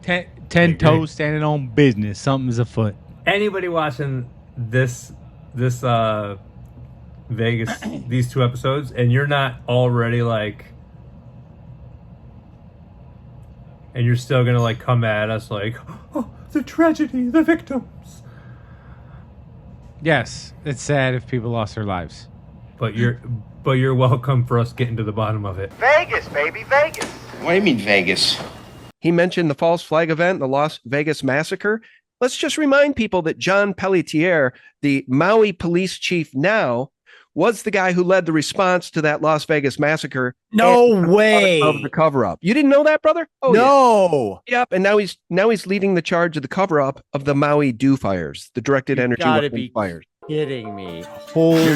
Ten toes standing on business. Something's afoot. Anybody watching this Vegas, these 2 episodes, and you're not already like, and you're still gonna like come at us like, oh, the tragedy, the victims. Yes, it's sad if people lost their lives. But you're welcome for us getting to the bottom of it. Vegas, baby, Vegas. What do you mean Vegas? He mentioned the false flag event, the Las Vegas massacre. Let's just remind people that John Pelletier, the Maui police chief now, was the guy who led the response to that Las Vegas massacre. No way. Of the cover-up. You didn't know that, brother? Oh, no. Yeah. Yep. And now he's leading the charge of the cover-up of the Maui Dew fires, the directed energy weapon fires. Kidding me. Holy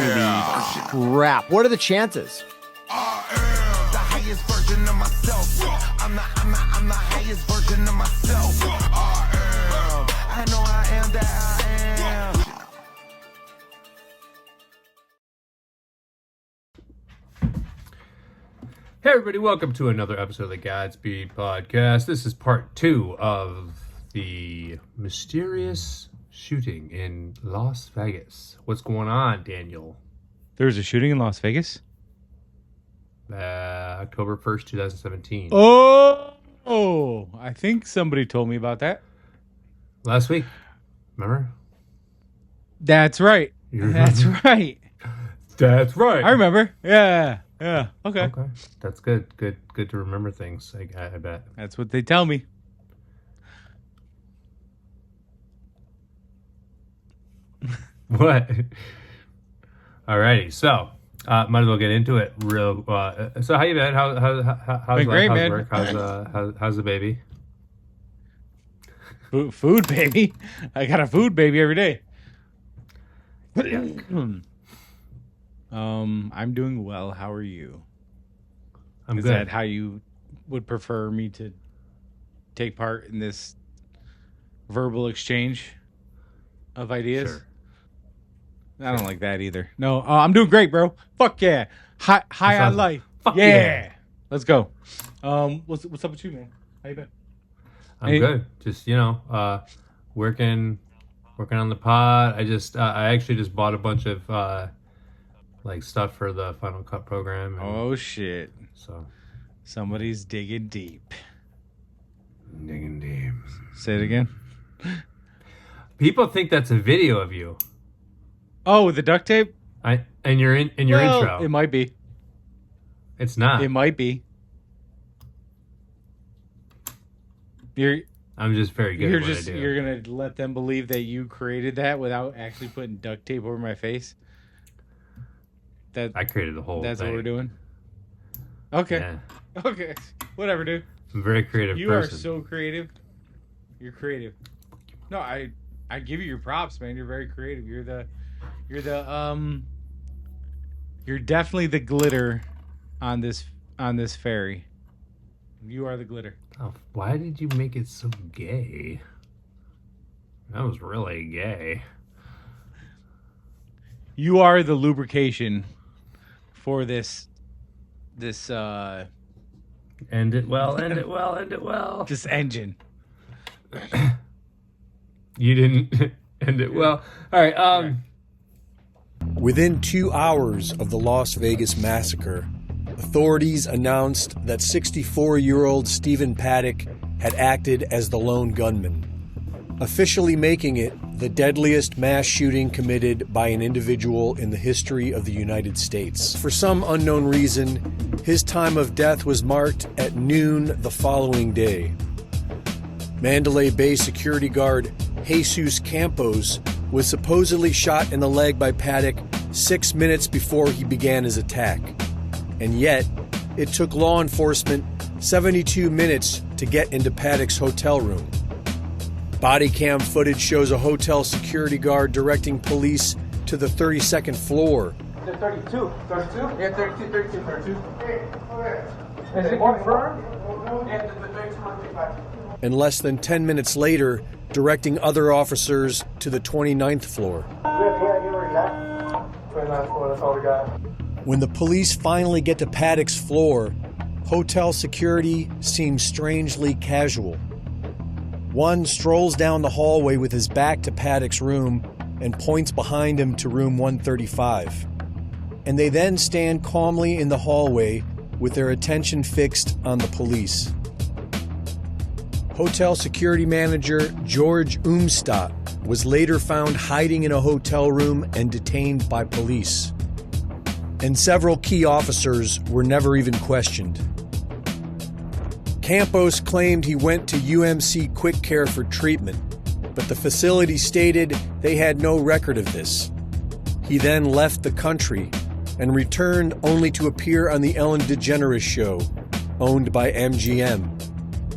crap. What are the chances? I am the highest version of myself. I'm the highest version of myself. I know I am that I am. Hey everybody, welcome to another episode of the Godspeed Podcast. This is part 2 of the mysterious shooting in Las Vegas. What's going on, Daniel? There's a shooting in Las Vegas? October 1st, 2017. Oh, I think somebody told me about that. Last week, remember? That's right. That's right. That's right. I remember. Yeah. Okay. That's good. Good to remember things, I bet. That's what they tell me. What? Alrighty, so might as well get into it. Real. So how you been? How's been great, how's man. work? How's the baby? Food baby. I got a food baby every day. I'm doing well. How are you? I'm Is good. that how you would prefer me to take part in this verbal exchange of ideas? Sure. I don't like that either. No, I'm doing great, bro. Fuck yeah. High on awesome. life. Fuck yeah. yeah. Let's go. What's up with you, man? How you been? I'm good. Just working on the pod. I actually just bought a bunch of like stuff for the Final Cut program. And Oh shit. so Somebody's digging deep. digging deep. Say it again. People think that's a video of you. Oh, with the duct tape? And your intro. It might be. It's not. It might be. I'm just very good at what I do. You're gonna let them believe that you created that without actually putting duct tape over my face? I created the whole That's thing. what we're doing? Okay. Yeah. Okay. Whatever, dude. I'm a very creative You person. are so creative. You're creative. No, I give you your props, man. You're very creative. You're definitely the glitter on this ferry. You are the glitter. Oh, why did you make it so gay? That was really gay. You are the lubrication for this End it well, end it well, end it well. this engine. You didn't end it well. All right. Within 2 hours of the Las Vegas massacre, authorities announced that 64-year-old Stephen Paddock had acted as the lone gunman, officially making it the deadliest mass shooting committed by an individual in the history of the United States. For some unknown reason, his time of death was marked at noon the following day. Mandalay Bay security guard Jesus Campos was supposedly shot in the leg by Paddock 6 minutes before he began his attack. And yet, it took law enforcement 72 minutes to get into Paddock's hotel room. Body cam footage shows a hotel security guard directing police to the 32nd floor. 32. 32? Yeah, 32. Hey, okay. Is it confirmed? Yeah, the 32. And less than 10 minutes later, directing other officers to the 29th floor. Yeah, you already got 29th floor, that's all we got. When the police finally get to Paddock's floor, hotel security seems strangely casual. One strolls down the hallway with his back to Paddock's room and points behind him to room 135. And they then stand calmly in the hallway with their attention fixed on the police. Hotel security manager George Umstadt was later found hiding in a hotel room and detained by police. And several key officers were never even questioned. Campos claimed he went to UMC Quick Care for treatment, but the facility stated they had no record of this. He then left the country and returned only to appear on the Ellen DeGeneres Show, owned by MGM.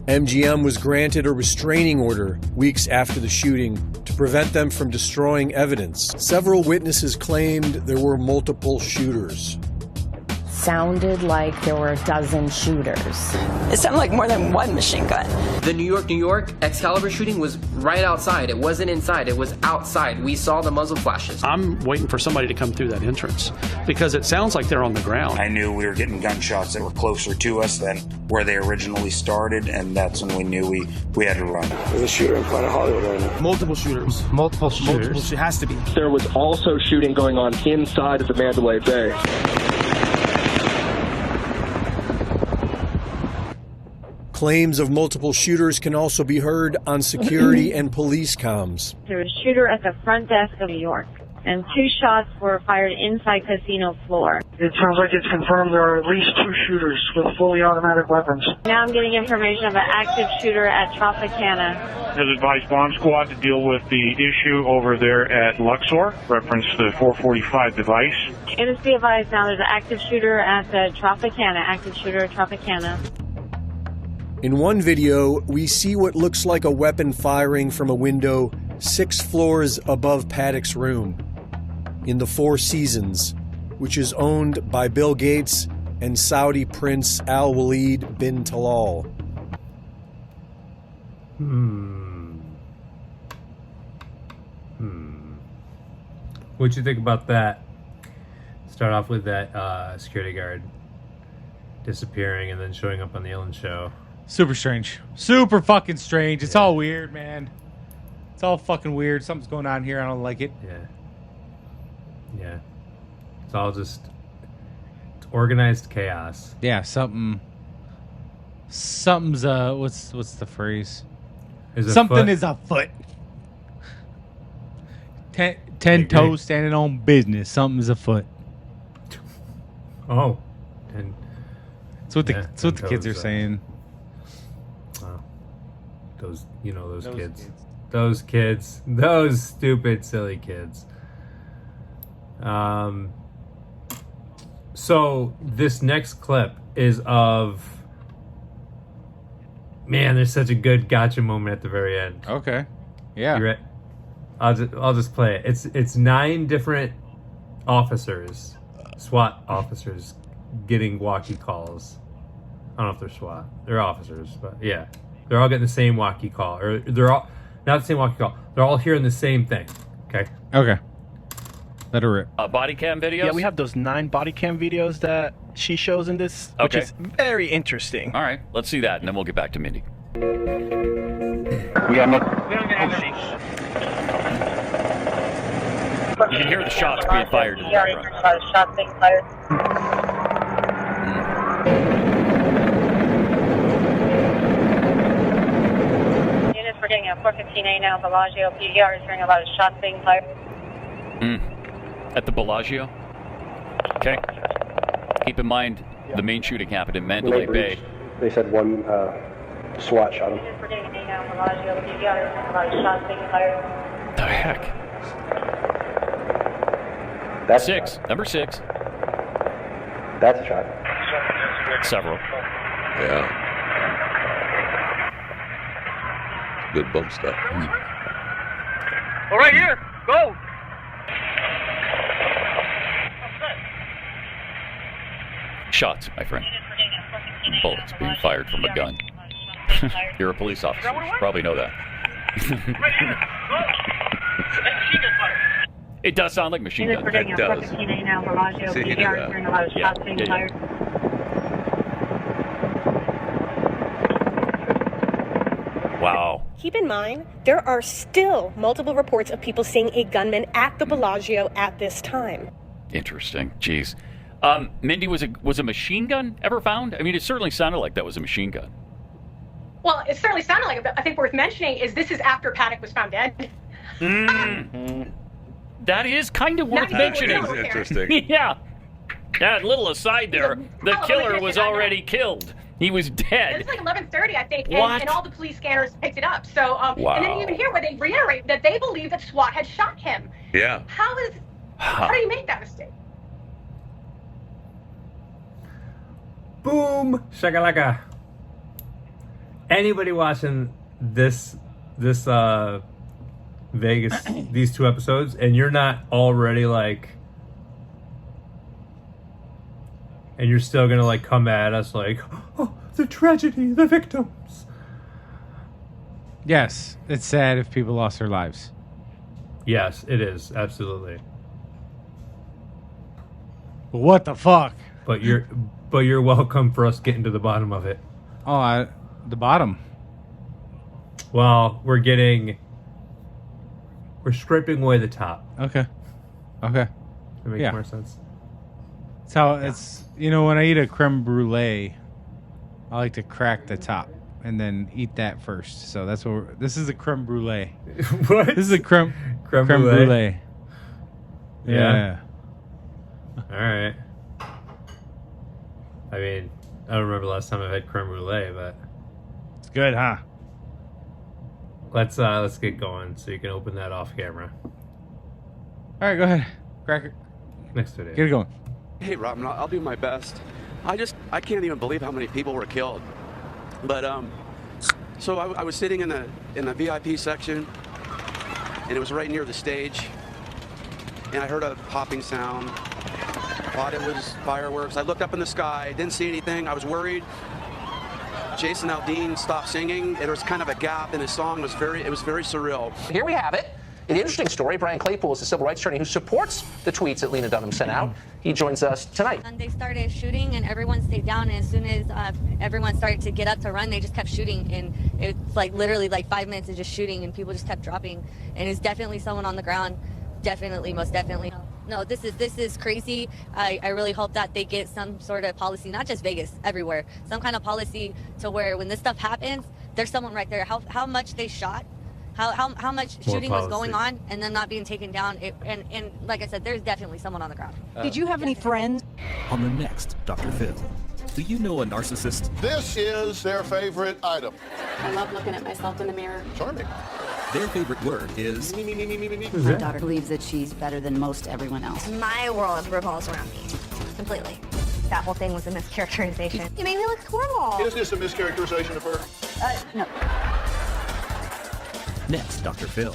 MGM was granted a restraining order weeks after the shooting to prevent them from destroying evidence. Several witnesses claimed there were multiple shooters. Sounded like there were a dozen shooters. It sounded like more than one machine gun. The New York Excalibur shooting was right outside. It wasn't inside, it was outside. We saw the muzzle flashes. I'm waiting for somebody to come through that entrance because it sounds like they're on the ground. I knew we were getting gunshots that were closer to us than where they originally started, and that's when we knew we had to run. There's a shooter in front of Hollywood right now. Multiple shooters. Multiple shooters. It has to be. There was also shooting going on inside of the Mandalay Bay. Claims of multiple shooters can also be heard on security and police comms. There was a shooter at the front desk of New York, and 2 shots were fired inside casino floor. It sounds like it's confirmed there are at least 2 shooters with fully automatic weapons. Now I'm getting information of an active shooter at Tropicana. Has advised bomb squad to deal with the issue over there at Luxor, reference the 445 device. It is be advised now there's an active shooter at the Tropicana, In one video, we see what looks like a weapon firing from a window 6 floors above Paddock's room in the Four Seasons, which is owned by Bill Gates and Saudi Prince Al Walid bin Talal. What'd you think about that? Start off with that security guard disappearing and then showing up on the Ellen show. Super strange. Super fucking strange. It's all weird, man. It's all fucking weird. Something's going on here. I don't like it. Yeah. It's all just organized chaos. Yeah, something's what's the phrase? Something is afoot. 10 toes standing on business. Something's afoot. Oh. That's what the kids are saying. Those kids. Those kids. Those stupid, silly kids. So this next clip is of... Man, there's such a good gotcha moment at the very end. Okay. Yeah. You ready? I'll just play it. It's 9 different officers, SWAT officers, getting walkie calls. I don't know if they're SWAT. They're officers, but yeah. They're all getting the same walkie call. Or they're all... Not the same walkie call. They're all hearing the same thing. Okay? Okay. Let her rip. Body cam videos? Yeah, we have those 9 body cam videos that she shows in this, which is very interesting. All right, let's see that, and then we'll get back to Mindy. We don't have any. You can hear the shots being fired in the background. Shots being fired. Units, we're getting a 415A now, Bellagio. PDR is hearing a lot of shots being fired. At the Bellagio? Okay. Keep in mind, the main shooting happened in Mandalay Bay. They said one SWAT shot him. Units, we're getting a now, Bellagio. PDR is hearing a lot of shots being fired. The heck? That's 6. Number 6. That's a shot. Several. Yeah. Good bump stuff. Well, right here. Go. Shots, my friend. Bullets being fired from a gun. You're a police officer. You should probably know that. It does sound like machine gun. It does. Now, Bellagio. PDR is hearing a lot of shots being fired. Wow. Keep in mind, there are still multiple reports of people seeing a gunman at the Bellagio at this time. Interesting. Jeez. Mindy, was a machine gun ever found? I mean, it certainly sounded like that was a machine gun. Well, it certainly sounded like it, but I think worth mentioning is this is after Paddock was found dead. That is kind of worth mentioning. That is interesting. Yeah. That little aside there, the killer was already killed. He was dead. It was like 11:30, I think, What? and all the police scanners picked it up. So, Wow. and then you even hear where they reiterate that they believe that SWAT had shot him. Yeah. How do you make that mistake? Boom! Shakalaka. Anybody watching this Vegas, these 2 episodes, and you're not already like, and you're still gonna like come at us like, oh, the tragedy, the victims. Yes, it's sad if people lost their lives. Yes, it is, absolutely. What the fuck? But you're welcome for us getting to the bottom of it. Oh, the bottom. Well, we're scraping away the top. Okay. That makes more sense. It's how it's, when I eat a creme brulee, I like to crack the top and then eat that first. So that's what this is a creme brulee. What? This is a creme brulee. brulee. Yeah. All right. I mean, I don't remember the last time I've had creme brulee, but it's good, huh? Let's get going so you can open that off camera. All right, go ahead. Crack it. Next video. Get it going. Hey, Robin, I'll do my best. I can't even believe how many people were killed. But so I was sitting in the VIP section, and it was right near the stage, and I heard a popping sound. Thought it was fireworks. I looked up in the sky, didn't see anything. I was worried. Jason Aldean stopped singing. There was kind of a gap in his song. It was very surreal. Here we have it. An interesting story. Brian Claypool is a civil rights attorney who supports the tweets that Lena Dunham sent out. He joins us tonight. And they started shooting, and everyone stayed down. And as soon as everyone started to get up to run, they just kept shooting. And it's like literally like 5 minutes of just shooting, and people just kept dropping. And it's definitely someone on the ground. Definitely, most definitely. No, this is crazy. I really hope that they get some sort of policy, not just Vegas, everywhere. Some kind of policy to where when this stuff happens, there's someone right there. How much they shot, how much shooting was going on, and then not being taken down. And like I said, there's definitely someone on the ground. Did you have any friends? On the next Dr. Phil, do you know a narcissist? This is their favorite item. I love looking at myself in the mirror. Charming. Their favorite word is... My daughter believes that she's better than most everyone else. My world revolves around me. Completely. That whole thing was a mischaracterization. You made me look horrible. Is this a mischaracterization of her? No. Next, Dr. Phil.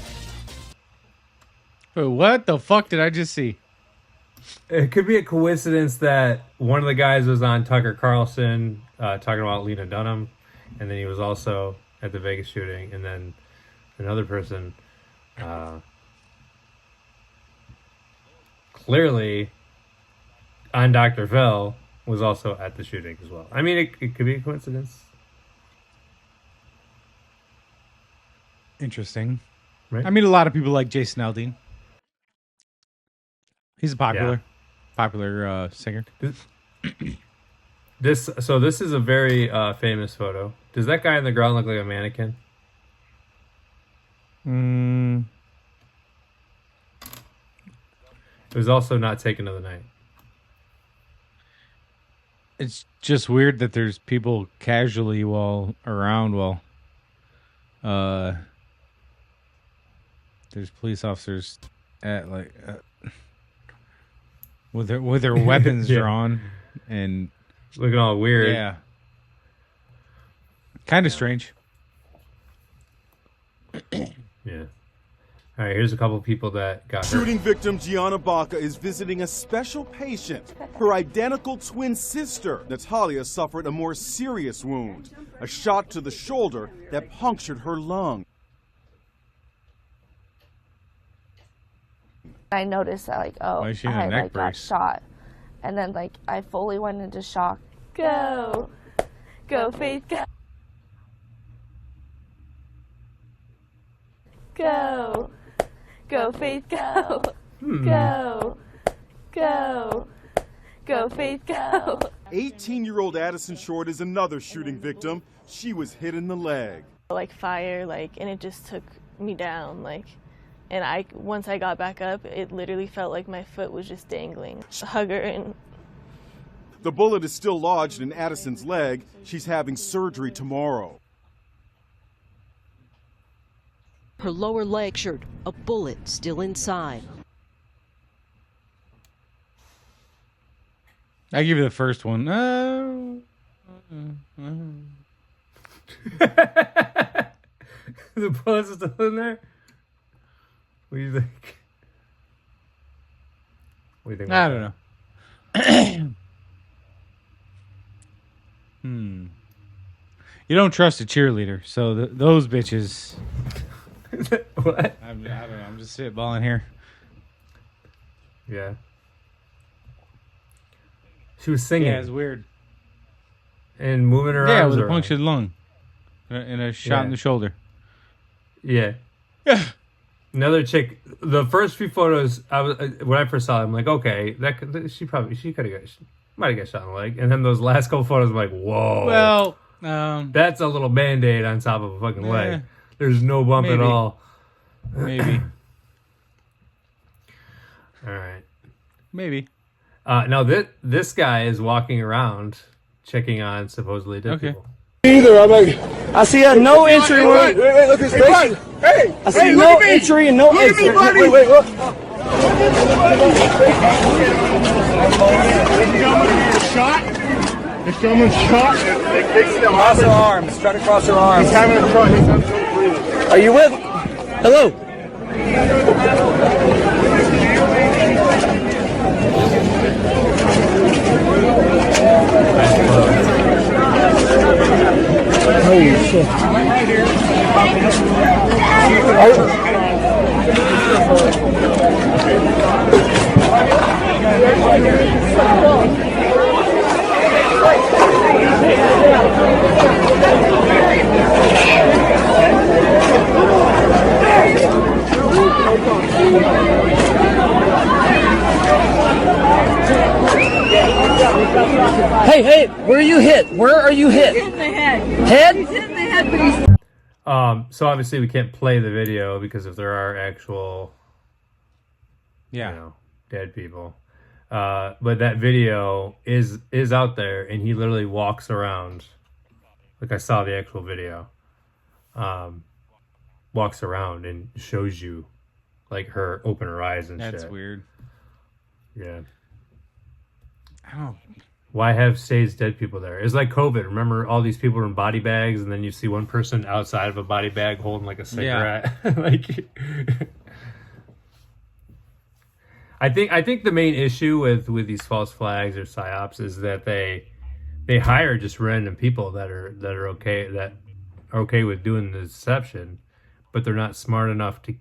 Wait, what the fuck did I just see? It could be a coincidence that one of the guys was on Tucker Carlson talking about Lena Dunham, and then he was also at the Vegas shooting, and then another person clearly on Dr. Phil was also at the shooting as well. I mean, it could be a coincidence. Interesting. Right? I mean, a lot of people like Jason Aldean. He's a popular singer. This is a very famous photo. Does that guy on the ground look like a mannequin? It was also not taken of the night. It's just weird that there's people casually around while there's police officers at with their weapons drawn and looking all weird. Yeah, kind of strange. Yeah. All right, here's a couple of people that got hurt. Shooting victim Gianna Baca is visiting a special patient. Her identical twin sister, Natalia, suffered a more serious wound, a shot to the shoulder that punctured her lung. I noticed that, I got shot, and then I fully went into shock. Go, Faith, go. Go. Go, Faith, go. Go. Go. Go, Faith, go. 18-year-old Addison Short is another shooting victim. She was hit in the leg. Like fire, and it just took me down, and once I got back up, it literally felt like my foot was just dangling. Hug her and... The bullet is still lodged in Addison's leg. She's having surgery tomorrow. Her lower leg shirt, a bullet still inside. I give you the first one. The bullet's still in there? What do you think? What do you think? I don't know. You don't trust a cheerleader, so those bitches. What? I don't know. I'm just spitballing here. Yeah. She was singing. Yeah, it's weird. And moving her yeah, arms with a around. punctured lung and a shot in the shoulder. Yeah. Another chick. The first few photos, when I first saw it, I'm like, okay, she might have got shot in the leg. And then those last couple photos, I'm like, whoa. Well, that's a little Band-Aid on top of a fucking leg. There's no bump at all. Maybe. All right. Maybe. Now this guy is walking around checking on supposedly dead people. Either I see a no entry. Wait, look at his face. Hey, I see no entry and no exit. Wait, look. Shot. This gentleman shot. Cross her arms. Try to cross her arms. He's having a shot. He's having a Are you with? Hello. Holy shit. Hey, where are you hit? Where are you hit? He's in the head. Head? He's in the head, but he's... So obviously we can't play the video because if there are actual, dead people. But that video is out there, and he literally walks around. Like I saw the actual video. Walks around and shows you, like her open her eyes and shit. That's weird. Yeah. I don't. Why have staged dead people there? It's like COVID. Remember, all these people were in body bags, and then you see one person outside of a body bag holding like a cigarette. Yeah. I think the main issue with these false flags or psyops is that they hire just random people that are okay with doing the deception, but they're not smart enough to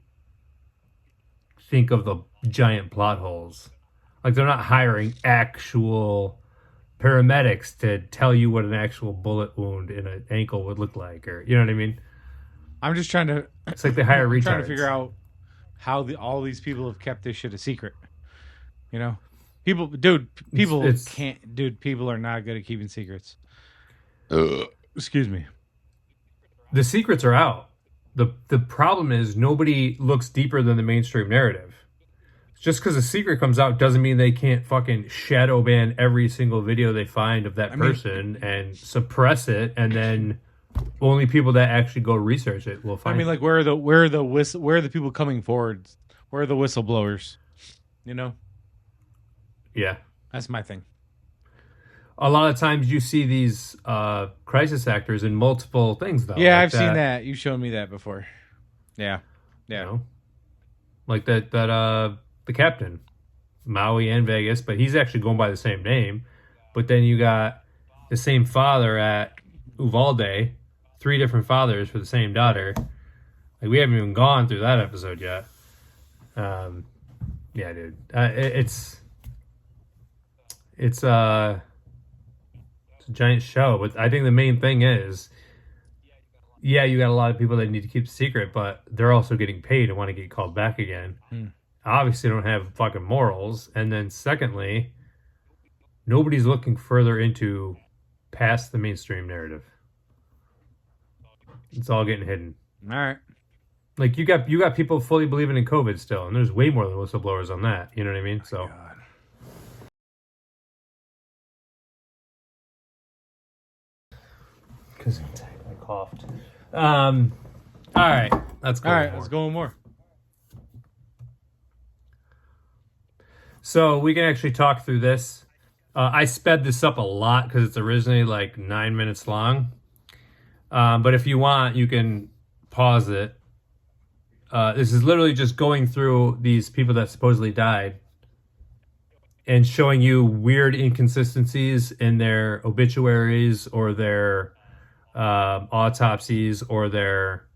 think of the giant plot holes. Like they're not hiring actual paramedics to tell you what an actual bullet wound in an ankle would look like, or you know what I mean. I'm just trying to. It's like they hire retards. Trying to figure out how all these people have kept this shit a secret. You know, people can't. Dude, people are not good at keeping secrets. Excuse me. The secrets are out. The problem is nobody looks deeper than the mainstream narrative. Just because a secret comes out doesn't mean they can't fucking shadow ban every single video they find of that person and suppress it, and then only people that actually go research it will find. I mean, like where are the people coming forward? Where are the whistleblowers? You know? Yeah, that's my thing. A lot of times you see these crisis actors in multiple things, though. Yeah, like I've seen that. You've shown me that before. Yeah, yeah. You know? Like that the captain, Maui and Vegas, but he's actually going by the same name. But then you got the same father at Uvalde, 3 different fathers for the same daughter. Like we haven't even gone through that episode yet. Yeah, dude, it's a giant show. But I think the main thing is yeah, you got a lot of people that need to keep a secret, but they're also getting paid and want to get called back again. Obviously don't have fucking morals. And then secondly, nobody's looking further into past the mainstream narrative. It's all getting hidden. All right. Like you got people fully believing in COVID still, and there's way more than whistleblowers on that. You know what I mean? So. Because I coughed. All right, let's go. All right, let's go with more. So we can actually talk through this. I sped this up a lot because it's originally like 9 minutes long. But if you want, you can pause it. This is literally just going through these people that supposedly died and showing you weird inconsistencies in their obituaries or their autopsies or their,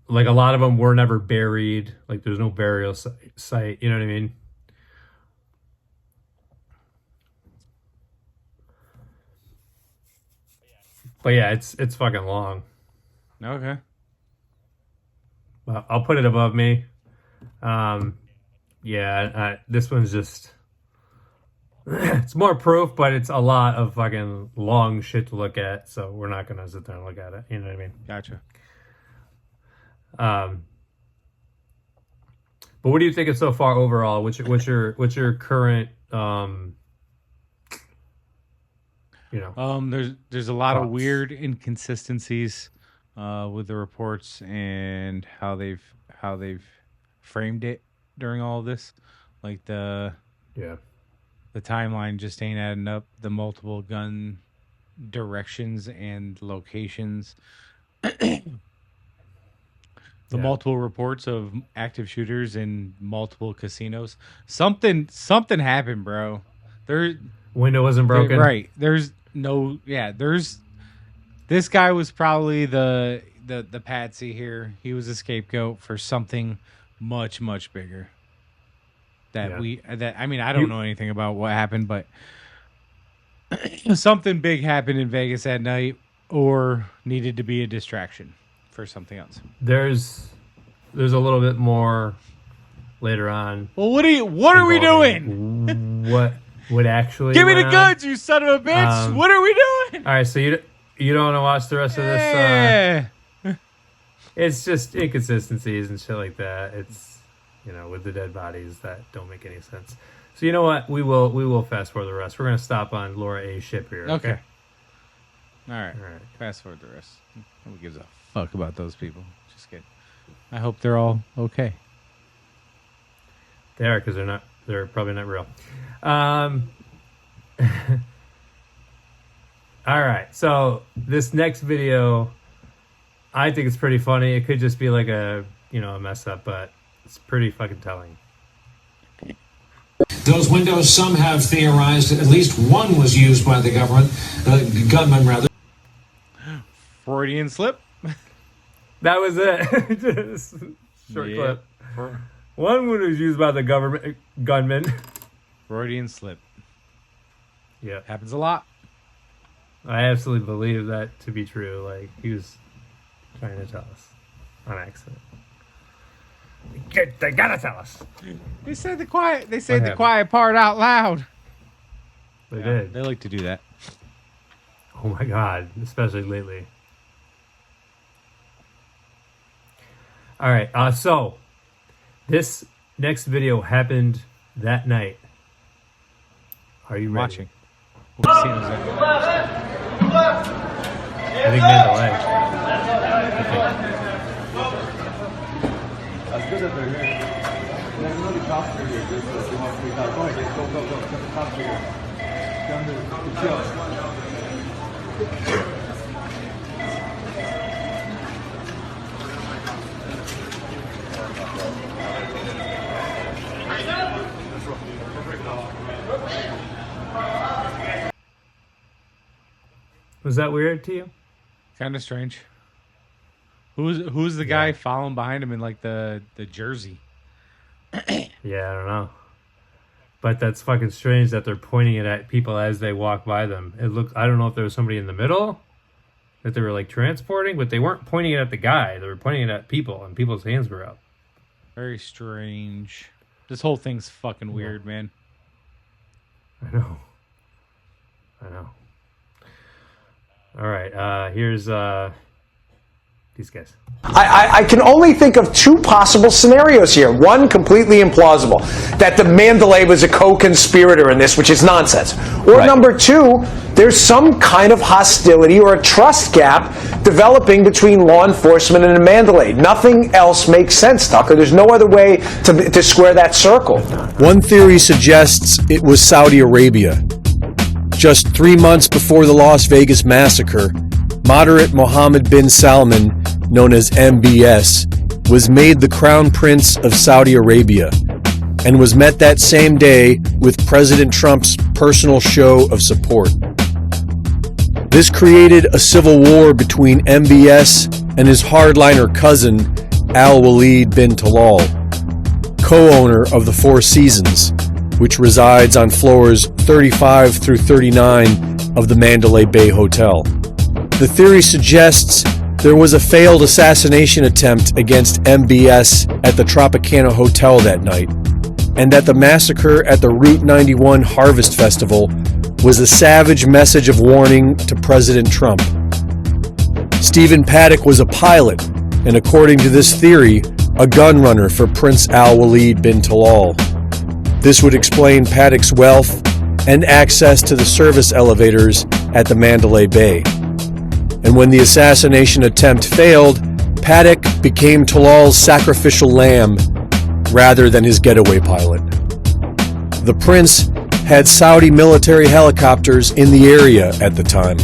like, a lot of them were never buried. Like, there's no burial site. You know what I mean? But yeah, it's fucking long. Okay. Well, I'll put it above me. Yeah, this one's just... it's more proof, but it's a lot of fucking long shit to look at, so we're not going to sit there and look at it. You know what I mean? Gotcha. But what do you think of so far overall? What's your current... there's a lot thoughts? of weird inconsistencies with the reports and how they've framed it during all of this. Like the timeline just ain't adding up. The multiple gun directions and locations. Multiple reports of active shooters in multiple casinos. Something happened, bro. Window wasn't broken. Right. There's this guy was probably the patsy here. He was a scapegoat for something much, much bigger. I don't know anything about what happened, but something big happened in Vegas that night or needed to be a distraction for something else. There's a little bit more later on. Well, what are we doing? What would actually give me the goods, you son of a bitch? What are we doing? All right, so you don't want to watch the rest of this? It's just inconsistencies and shit like that. It's with the dead bodies that don't make any sense. So you know what? We will fast forward the rest. We're gonna stop on Laura A's ship here. Okay. All right. Fast forward the rest. Nobody gives a fuck about those people. Just kidding. I hope they're all okay. They are, because they're probably not real. All right, so this next video, I think it's pretty funny. It could just be like a mess up, but it's pretty fucking telling. Those windows, some have theorized at least one was used by the government, gunman rather. Freudian slip. That was it. Just short clip. One was used by the government gunman. Freudian slip. Yeah, happens a lot. I absolutely believe that to be true. Like, he was trying to tell us on accident. They gotta tell us. They said the quiet part out loud. They did. They like to do that. Oh my god, especially lately. All right, so this next video happened that night. Are you ready? Watching? What casino is that? I think Mandalay. That's good that they're here. There's no cops here. Go ahead, go. Get the cops here. Come to chill. Was that weird to you? Kind of strange. Who's the guy following behind him in like the jersey? Yeah, I don't know. But that's fucking strange that they're pointing it at people as they walk by them. I don't know if there was somebody in the middle. that they were like transporting, but they weren't pointing it at the guy. They were pointing it at people, and people's hands were up. Very strange. This whole thing's fucking weird, man. I know. All right, here's these guys. I can only think of two possible scenarios here. One, completely implausible, that the Mandalay was a co-conspirator in this, which is nonsense. Or number two, there's some kind of hostility or a trust gap developing between law enforcement and the Mandalay. Nothing else makes sense, Tucker. There's no other way to square that circle. One theory suggests it was Saudi Arabia. Just 3 months before the Las Vegas massacre, moderate Mohammed bin Salman, known as MBS, was made the Crown Prince of Saudi Arabia and was met that same day with President Trump's personal show of support. This created a civil war between MBS and his hardliner cousin, Al-Walid bin Talal, co-owner of the Four Seasons, which resides on floors 35 through 39 of the Mandalay Bay Hotel. The theory suggests there was a failed assassination attempt against MBS at the Tropicana Hotel that night, and that the massacre at the Route 91 Harvest Festival was a savage message of warning to President Trump. Stephen Paddock was a pilot, and according to this theory, a gun runner for Prince Al-Walid bin Talal. This would explain Paddock's wealth and access to the service elevators at the Mandalay Bay. And when the assassination attempt failed, Paddock became Talal's sacrificial lamb rather than his getaway pilot. The prince had Saudi military helicopters in the area at the time.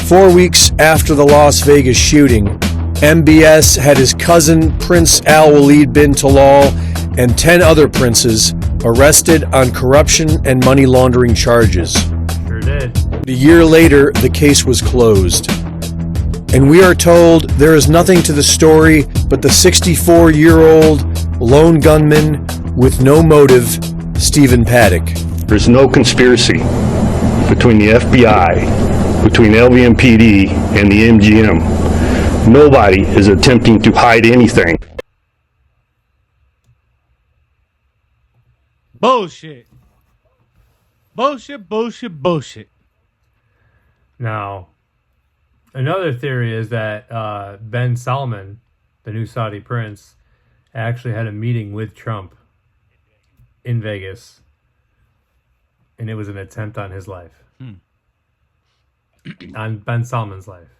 4 weeks after the Las Vegas shooting, MBS had his cousin Prince Al-Walid bin Talal and 10 other princes arrested on corruption and money laundering charges. Sure did. A year later, the case was closed. And we are told there is nothing to the story but the 64-year-old lone gunman with no motive, Stephen Paddock. There's no conspiracy between the FBI, between LVMPD, and the MGM. Nobody is attempting to hide anything. Bullshit. Bullshit. Now, another theory is that bin Salman, the new Saudi prince, actually had a meeting with Trump in Vegas, and it was an attempt on his life. On bin Salman's life.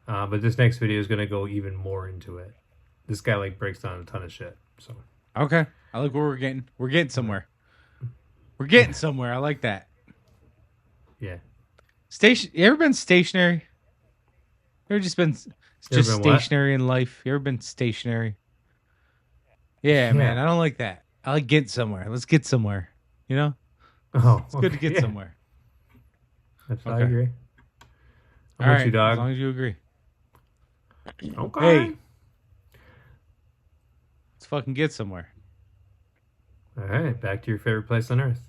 But this next video is going to go even more into it. This guy breaks down a ton of shit. So okay, I like where we're getting. We're getting somewhere. We're getting somewhere. I like that. Yeah. You ever been stationary? You ever just been stationary in life? You ever been stationary? Yeah, man. I don't like that. I like getting somewhere. Let's get somewhere. You know? Oh, it's good to get somewhere. I agree. All right, you, dog? As long as you agree. Okay. Hey. Let's fucking get somewhere. All right, back to your favorite place on earth.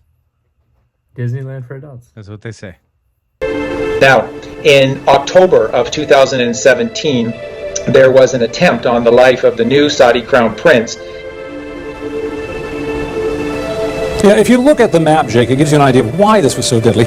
Disneyland for adults. That's what they say. Now, in October of 2017, there was an attempt on the life of the new Saudi Crown Prince. Yeah, if you look at the map, Jake, it gives you an idea of why this was so deadly.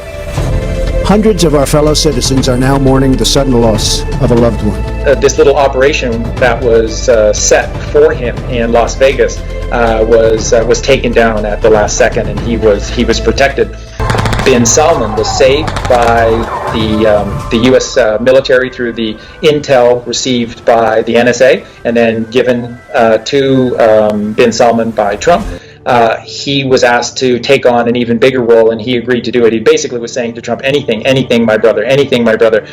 Hundreds of our fellow citizens are now mourning the sudden loss of a loved one. This little operation that was set for him in Las Vegas was taken down at the last second, and he was protected. Bin Salman was saved by the U.S. military through the intel received by the NSA, and then given to Bin Salman by Trump. He was asked to take on an even bigger role, and he agreed to do it. He basically was saying to Trump, anything, my brother, anything, my brother.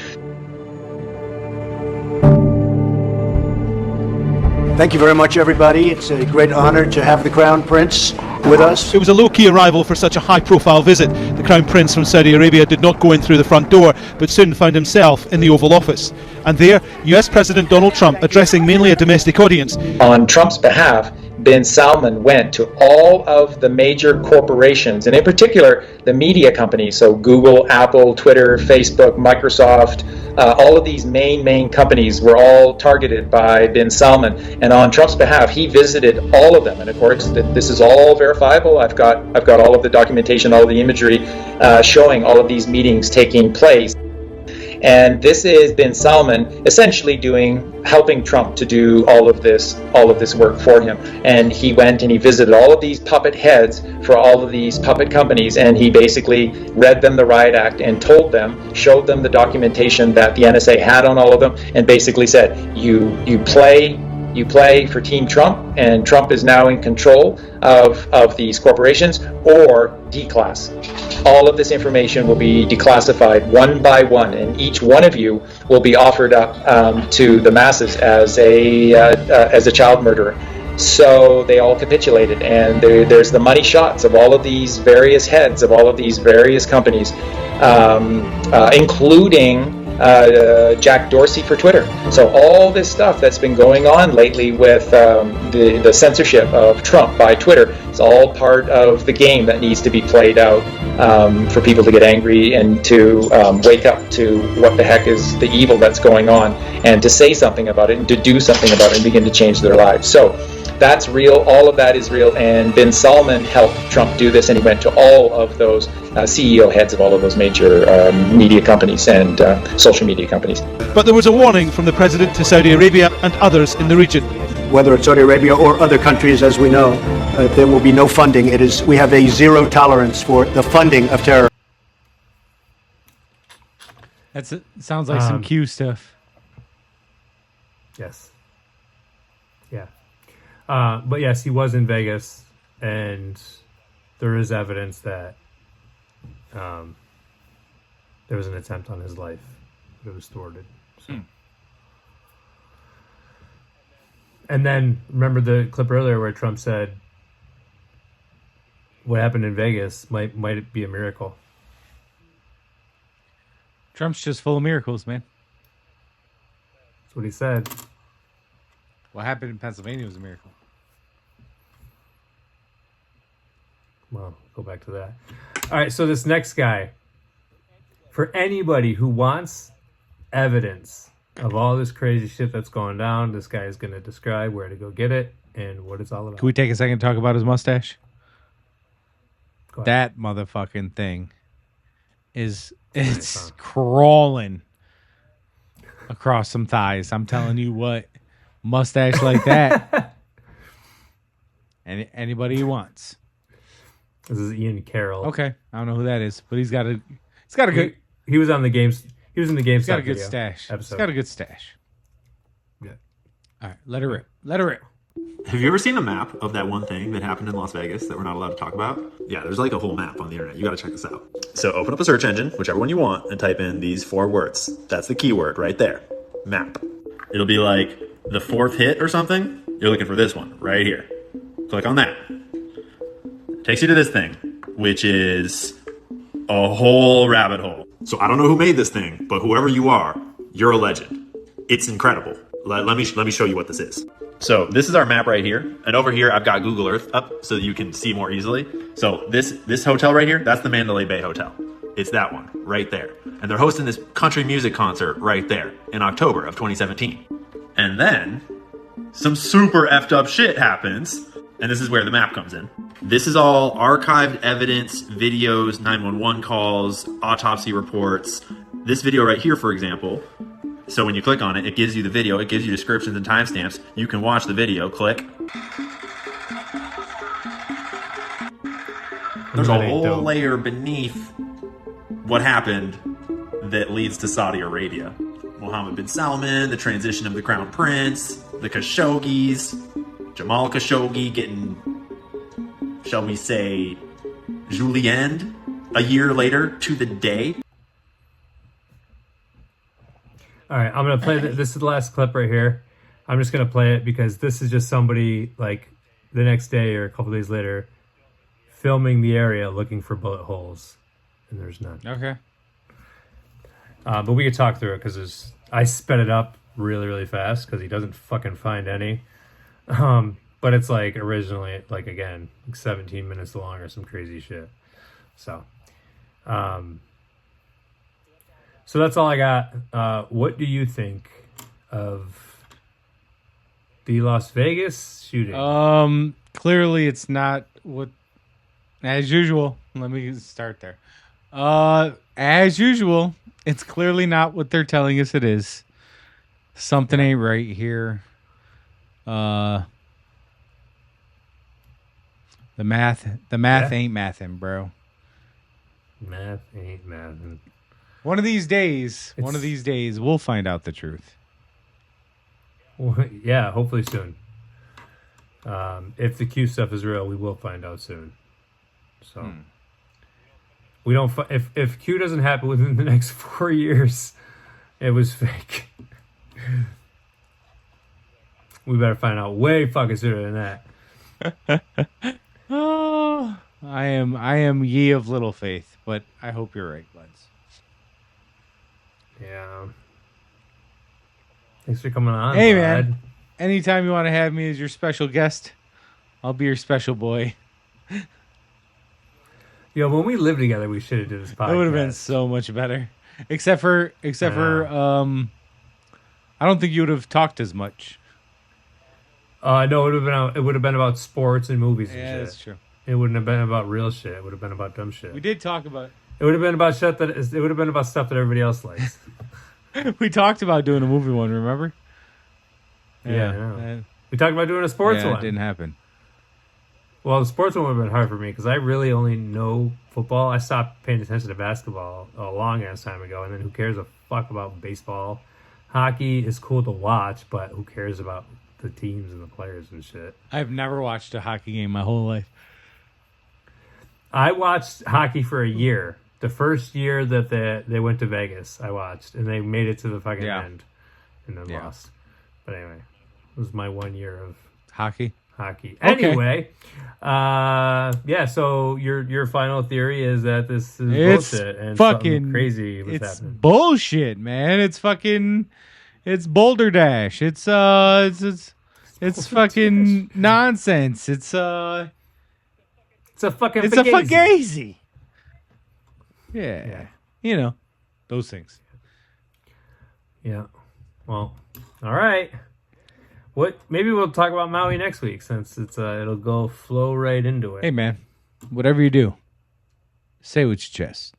Thank you very much, everybody. It's a great honor to have the Crown Prince with us. It was a low-key arrival for such a high-profile visit. The Crown Prince from Saudi Arabia did not go in through the front door, but soon found himself in the Oval Office. And there, US President Donald Trump, addressing mainly a domestic audience. On Trump's behalf, bin Salman went to all of the major corporations, and in particular the media companies, so Google, Apple, Twitter, Facebook, Microsoft, all of these main companies were all targeted by bin Salman. And on Trump's behalf, he visited all of them. And of course, this is all verifiable. I've got all of the documentation, all of the imagery showing all of these meetings taking place. And this is bin Salman essentially helping Trump to do all of this work for him. And he went and he visited all of these puppet heads for all of these puppet companies, and he basically read them the riot act and showed them the documentation that the NSA had on all of them, and basically said, you play for Team Trump, and Trump is now in control of these corporations, or declass. All of this information will be declassified one by one, and each one of you will be offered up to the masses as a child murderer. So they all capitulated, and there's the money shots of all of these various heads of all of these various companies, including Jack Dorsey for Twitter. So all this stuff that's been going on lately with the censorship of Trump by Twitter is all part of the game that needs to be played out for people to get angry and to wake up to what the heck is the evil that's going on, and to say something about it and to do something about it and begin to change their lives. So that's real. All of that is real, and bin Salman helped Trump do this, and he went to all of those CEO heads of all of those major media companies and social media companies. But there was a warning from the president to Saudi Arabia and others in the region. Whether it's Saudi Arabia or other countries, as we know, there will be no funding. We have a zero tolerance for the funding of terror. Sounds like some Q stuff. Yes. Yeah. But yes, he was in Vegas, and there is evidence that there was an attempt on his life, but it was thwarted. So. And then, remember the clip earlier where Trump said, what happened in Vegas might it be a miracle? Trump's just full of miracles, man. That's what he said. What happened in Pennsylvania was a miracle. Well, go back to that. All right, so this next guy, for anybody who wants evidence of all this crazy shit that's going down, this guy is going to describe where to go get it and what it's all about. Can we take a second to talk about his mustache? That motherfucking thing it's crawling across some thighs. I'm telling you what, mustache like that. And anybody who wants. This is Ian Carroll. Okay, I don't know who that is, but he's got a good. He was on the games. He was in the GameStop. He's got a good stash. Episode. He's got a good stash. Yeah. All right, let her rip. Let her rip. Have you ever seen a map of that one thing that happened in Las Vegas that we're not allowed to talk about? Yeah, there's like a whole map on the internet. You got to check this out. So open up a search engine, whichever one you want, and type in these 4 words. That's the keyword right there. Map. It'll be like the 4th hit or something. You're looking for this one right here. Click on that. Takes you to this thing, which is a whole rabbit hole. So I don't know who made this thing, but whoever you are, you're a legend. It's incredible. Let me show you what this is. So this is our map right here, and over here I've got Google Earth up so that you can see more easily. So this hotel right here, that's the Mandalay Bay Hotel. It's that one right there, and they're hosting this country music concert right there in October of 2017. And then some super effed up shit happens, and this is where the map comes in. This is all archived evidence, videos, 911 calls, autopsy reports. This video right here, for example. So when you click on it, it gives you the video, it gives you descriptions and timestamps. You can watch the video, click. There's a whole layer beneath what happened that leads to Saudi Arabia. Mohammed bin Salman, the transition of the Crown Prince, the Khashoggis, Jamal Khashoggi getting, shall we say, julienned a year later to the day. All right, I'm going to play this is the last clip right here. I'm just going to play it because this is just somebody like the next day or a couple days later filming the area looking for bullet holes, and there's none. Okay. But we could talk through it because I sped it up really, really fast because he doesn't fucking find any. But it's like originally, like again, 17 minutes long or some crazy shit. So, so that's all I got. What do you think of the Las Vegas shooting? Clearly it's not what, as usual. Let me start there. As usual, it's clearly not what they're telling us it is. Something ain't right here. The math ain't mathin', bro. Math ain't mathin'. One of these days, we'll find out the truth. Well, yeah, hopefully soon. If the Q stuff is real, we will find out soon. So we don't. If Q doesn't happen within the next 4 years, it was fake. We better find out way fucking sooner than that. Oh, I am ye of little faith, but I hope you're right, Glens. Yeah. Thanks for coming on. Hey, bud. man. Anytime you want to have me as your special guest, I'll be your special boy. Yo, when we lived together, we should have did this podcast. It would have been so much better. Except for I don't think you would have talked as much. No, it would have been about sports and movies and shit. Yeah, that's true. It wouldn't have been about real shit. It would have been about dumb shit. We did talk about. It would have been about shit that it would have been about stuff that everybody else likes. We talked about doing a movie one, remember? Yeah, I know. We talked about doing a sports one. It didn't happen. Well, the sports one would have been hard for me because I really only know football. I stopped paying attention to basketball a long ass time ago, and then who cares a fuck about baseball? Hockey is cool to watch, but who cares about the teams and the players and shit? I've never watched a hockey game my whole life. I watched hockey for a year. The first year that they went to Vegas, I watched, and they made it to the fucking end, and then lost. But anyway, it was my 1 year of hockey. Okay. Anyway, so your final theory is that this is bullshit and fucking something crazy was it's happening. Bullshit, man. It's Boulder Dash. It's fucking nonsense. It's a fugazi. Yeah. You know, those things. Yeah. Well, all right. Maybe we'll talk about Maui next week since it'll go flow right into it. Hey, man, whatever you do, say with your chest.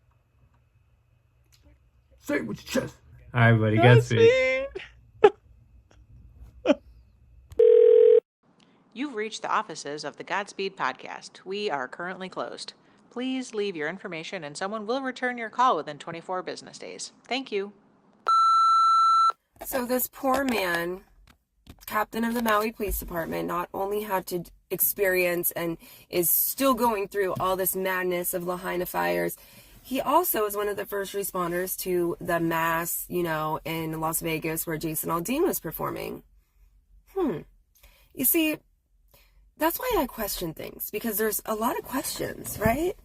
Say it with your chest. All right, buddy. Godspeed. You've reached the offices of the Godspeed podcast. We are currently closed. Please leave your information and someone will return your call within 24 business days. Thank you. So this poor man, captain of the Maui Police Department, not only had to experience and is still going through all this madness of Lahaina fires, he also is one of the first responders to the mass, in Las Vegas where Jason Aldean was performing. You see, that's why I question things, because there's a lot of questions, right?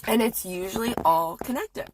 And it's usually all connected.